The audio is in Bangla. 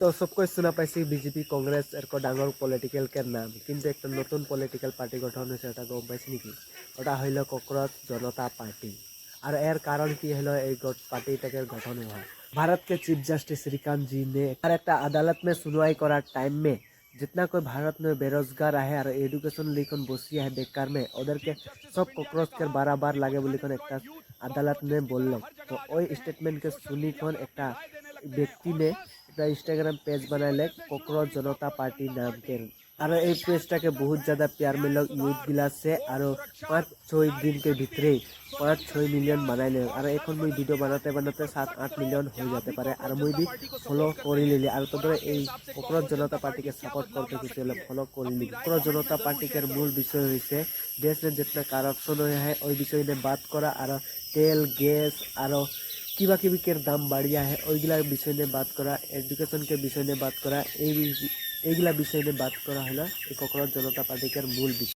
তো সবকৈ শুনা পাইছি বিজেপি কংগ্রেস এরকম ডাঙর পলিটিক্যাল কের নাম, কিন্তু একটা নতুন পলিটিক্যাল পার্টি গঠন হয়েছে, এটা গম পাইছি নাকি? ওটা হইল ককরোচ জনতা পার্টি। আর এর কারণ কি হলো এই पार्टीটাকে गठन हुआ? भारत के चीफ जस्टिस श्रीकांत जी ने हर एक अदालत में सुनवाई करार टाइम में जितना कोई भारत में बेरोजगार है और एडुकेशन लिखन बसिया है बेकार में ओदर के सब कॉकरोच के बराबर लागे बोली एक अदालत में बोलले। तो ওই स्टेटमेंट के सुनी कौन एक व्यक्ति ने একটা ইনস্টাগ্রাম পেজ বানাইলে ককরোচ জনতা পার্টি নাম के। और এই পেজটাকে बहुत ज़्यादा प्यार मिलल यूथ गिला से और 5-6 दिन के भीतरे 5-6 मिलियन बनाइले। और এখন মুই ভিডিও বানাতে বানাতে 7-8 মিলিয়ন হয়ে যেতে পারে। আর মুই भी ফলো করে লিলি আর তোদের এই ককরোচ জনতা পার্টিকে সাপোর্ট করতে কিছু হলে ফলো করে লিলি। ককরোচ জনতা পার্টির মূল বিষয় হইছে देश में जितना करप्शन है ওই বিষয় নিয়ে बात করা আর তেল গ্যাস আর কিবা কিবি के दाम बढ़िया है ওইগুলার বিষয় নিয়ে बात করা एडुकेशन के विषय নিয়ে बात করা এইগুলা বিষয় নিয়ে बात করা হলো এই ককরোচ জনতা পার্টির মূল বিষয়।